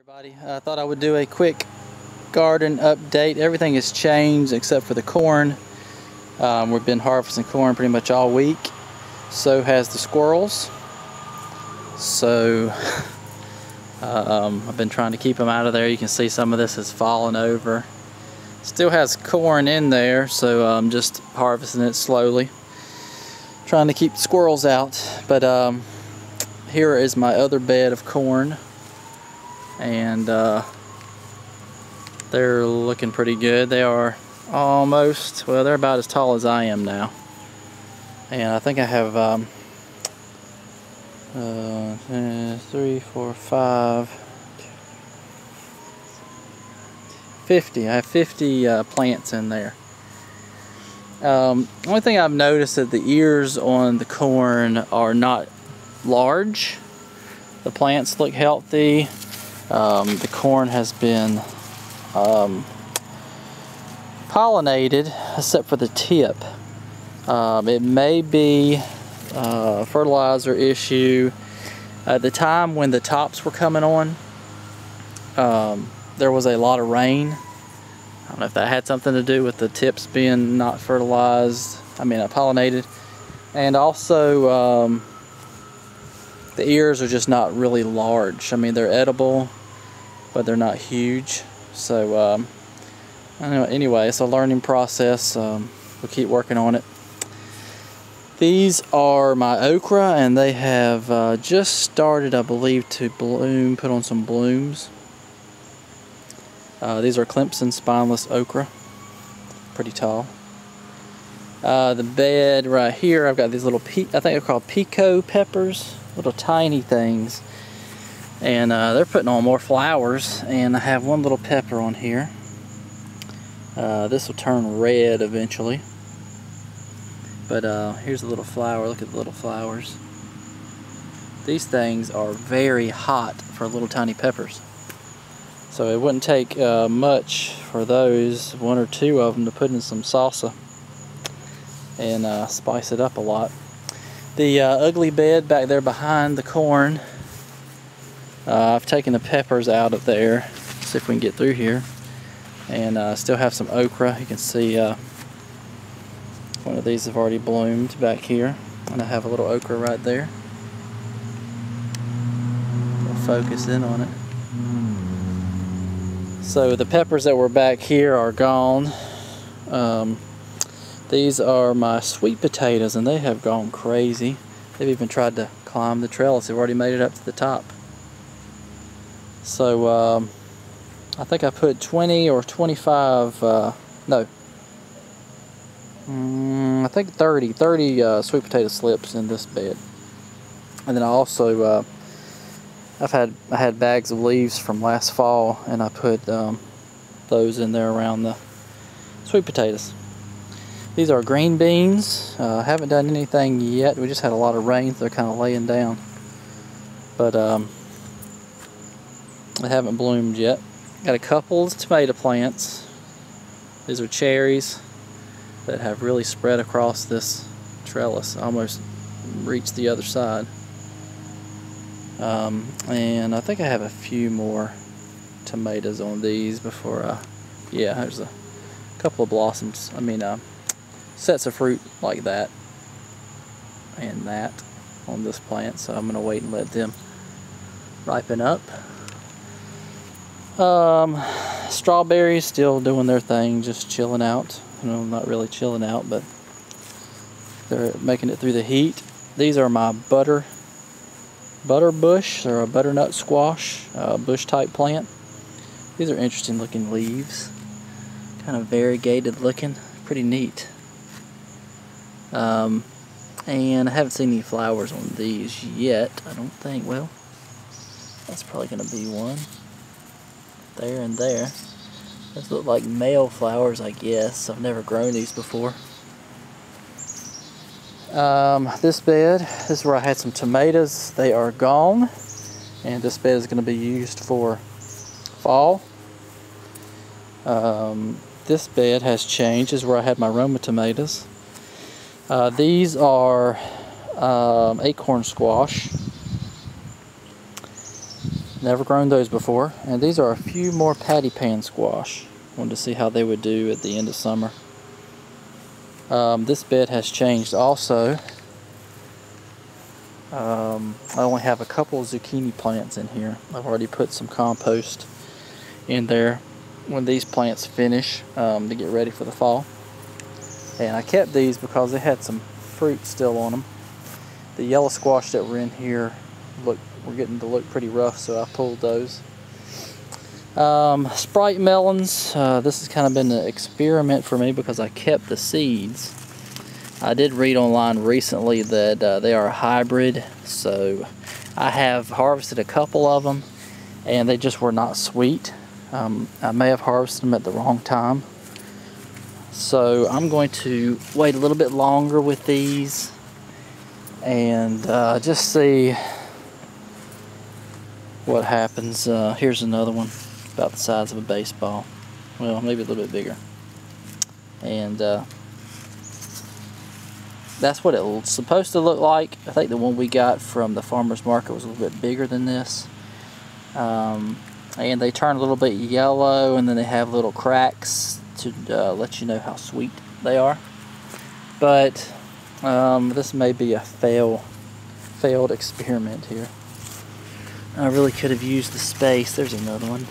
Everybody, I thought I would do a quick garden update. Everything has changed except for the corn. We've been harvesting corn pretty much all week. So has the squirrels. So I've been trying to keep them out of there. You can see some of this has fallen over. Still has corn in there, so I'm just harvesting it slowly, trying to keep the squirrels out. But here is my other bed of corn, and they're looking pretty good. They are almost, well, they're about as tall as I am now. And I think I have 3, 4, 5, 50. I have 50 plants in there. Only thing I've noticed that the ears on the corn are not large. The plants look healthy. The corn has been pollinated except for the tip. It may be a fertilizer issue. At the time when the tops were coming on, there was a lot of rain. I don't know if that had something to do with the tips being not fertilized, pollinated. And also the ears are just not really large. They're edible, but they're not huge. So anyway, it's a learning process. We'll keep working on it. These are my okra, and they have just started, I believe, to bloom, put on some blooms. These are Clemson spineless okra, pretty tall. The bed right here, I've got these little, I think they're called pico peppers, little tiny things. And they're putting on more flowers, and I have one little pepper on here. This will turn red eventually. But here's a little flower. Look at the little flowers. These things are very hot for little tiny peppers. So it wouldn't take much for those, 1 or 2 of them, to put in some salsa and spice it up a lot. The ugly bed back there behind the corn, I've taken the peppers out of there. See if we can get through here. And still have some okra. You can see one of these have already bloomed back here, and I have a little okra right there. We'll focus in on it. So the peppers that were back here are gone. These are my sweet potatoes, and they have gone crazy. They've even tried to climb the trellis. They've already made it up to the top. So I think I put 20 or 25, I think 30 sweet potato slips in this bed. And then I also, I had bags of leaves from last fall, and I put those in there around the sweet potatoes. These are green beans. I haven't done anything yet. We just had a lot of rain, so they're kind of laying down. But they haven't bloomed yet. Got a couple of tomato plants. These are cherries that have really spread across this trellis, almost reached the other side. And I think I have a few more tomatoes on these before yeah, there's a couple of blossoms, sets of fruit like that and that on this plant, so I'm gonna wait and let them ripen up. Strawberries still doing their thing, just chilling out. Not really chilling out, but they're making it through the heat. These are my butter bush, or a butternut squash, bush type plant. These are interesting looking leaves, kind of variegated looking, pretty neat. And I haven't seen any flowers on these yet, I don't think. Well, that's probably going to be one there and there. Those look like male flowers, I guess. I've never grown these before. This bed, this is where I had some tomatoes. They are gone, and this bed is going to be used for fall. This bed has changed. This is where I had my Roma tomatoes. These are acorn squash. Never grown those before. And these are a few more patty pan squash. Wanted to see how they would do at the end of summer. This bed has changed also. I only have a couple of zucchini plants in here. I've already put some compost in there when these plants finish to get ready for the fall. And I kept these because they had some fruit still on them. The yellow squash that were in here were getting to look pretty rough, so I pulled those. Sprite melons, this has kind of been an experiment for me because I kept the seeds. I did read online recently that they are a hybrid, so I have harvested a couple of them and they just were not sweet. I may have harvested them at the wrong time, so I'm going to wait a little bit longer with these and just see what happens. Here's another one about the size of a baseball, well, maybe a little bit bigger, and that's what it's supposed to look like. I think the one we got from the farmer's market was a little bit bigger than this. And they turn a little bit yellow, and then they have little cracks to let you know how sweet they are. But this may be a failed experiment here. I really could have used the space. There's another one.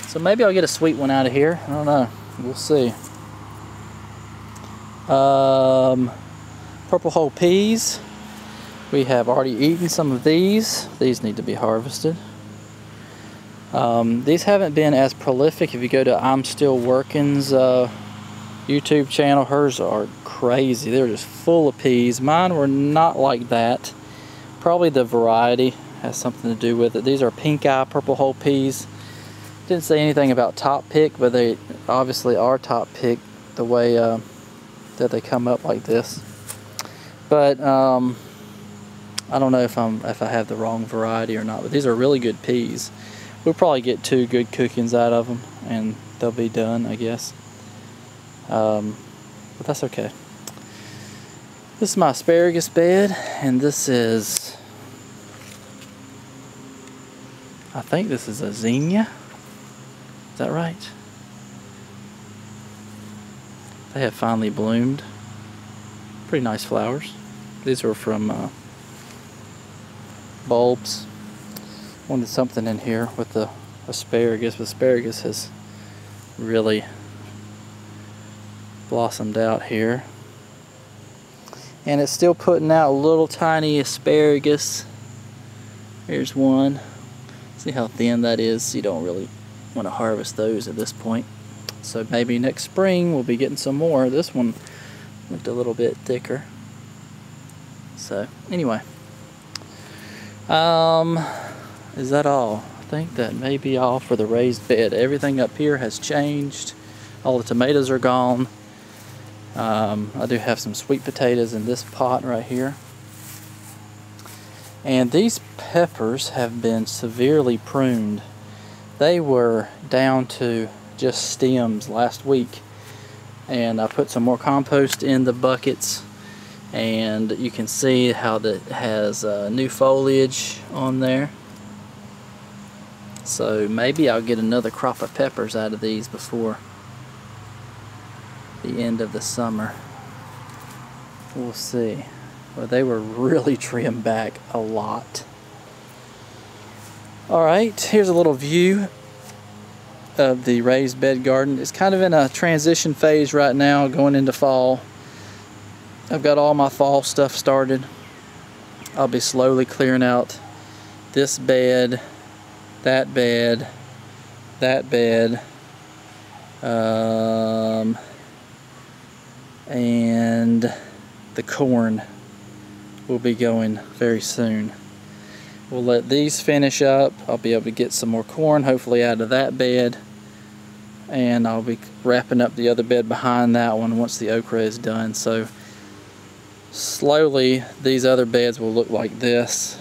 So maybe I'll get a sweet one out of here. I don't know. We'll see. Purple whole peas. We have already eaten some of these. These need to be harvested. These haven't been as prolific. If you go to I'm Still Working's YouTube channel, hers are crazy. They're just full of peas. Mine were not like that. Probably the variety has something to do with it. These are pink eye purple whole peas. Didn't say anything about top pick, but they obviously are top pick the way that they come up like this. But I don't know if I have the wrong variety or not, but these are really good peas. We'll probably get 2 good cookings out of them and they'll be done, I guess. But that's okay. This is my asparagus bed, and this is, I think this is a zinnia. Is that right? They have finally bloomed. Pretty nice flowers. These are from bulbs. Wanted something in here with the asparagus, but asparagus has really blossomed out here. And it's still putting out little tiny asparagus. Here's one. See how thin that is? You don't really want to harvest those at this point. So maybe next spring we'll be getting some more. This one looked a little bit thicker. So anyway, is that all? I think that may be all for the raised bed. Everything up here has changed. All the tomatoes are gone. I do have some sweet potatoes in this pot right here. And these peppers have been severely pruned. They were down to just stems last week. And I put some more compost in the buckets. And you can see how that has new foliage on there. So maybe I'll get another crop of peppers out of these before the end of the summer. We'll see. Well, they were really trimmed back a lot. Alright, here's a little view of the raised bed garden. It's kind of in a transition phase right now, going into fall. I've got all my fall stuff started. I'll be slowly clearing out this bed, that bed, that bed, and the corn will be going very soon. We'll let these finish up. I'll be able to get some more corn hopefully out of that bed, and I'll be wrapping up the other bed behind that one once the okra is done. So slowly these other beds will look like this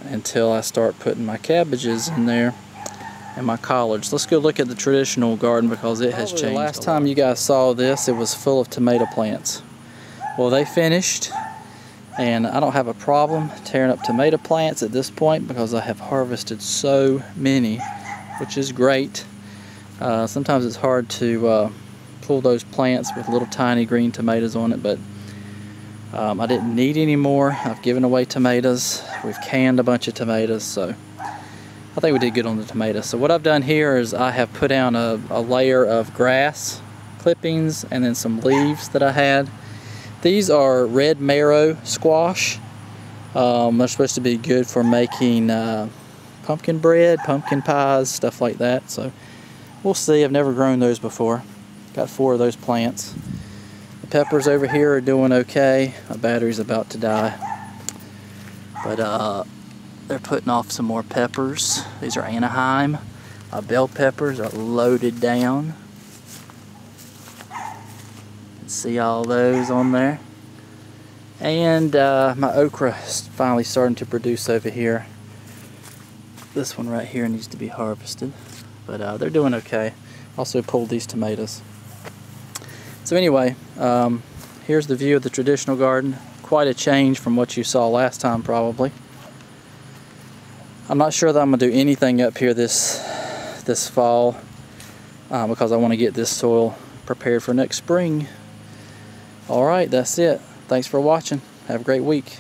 until I start putting my cabbages in there and my collards. Let's go look at the traditional garden because it has changed. The last time you guys saw this, it was full of tomato plants. Well, they finished, And I don't have a problem tearing up tomato plants at this point because I have harvested so many, which is great. Sometimes it's hard to pull those plants with little tiny green tomatoes on it, but I didn't need any more. I've given away tomatoes. We've canned a bunch of tomatoes, so I think we did good on the tomatoes. So what I've done here is I have put down a layer of grass clippings and then some leaves that I had. These are red marrow squash. They're supposed to be good for making pumpkin bread, pumpkin pies, stuff like that. So we'll see. I've never grown those before. Got 4 of those plants. The peppers over here are doing okay. My battery's about to die. But they're putting off some more peppers. These are Anaheim. Bell peppers are loaded down. See all those on there. And my okra is finally starting to produce over here. This one right here needs to be harvested, but they're doing okay. Also pulled these tomatoes. So anyway, here's the view of the traditional garden. Quite a change from what you saw last time probably. I'm not sure that I'm going to do anything up here this fall because I want to get this soil prepared for next spring. Alright, that's it. Thanks for watching. Have a great week.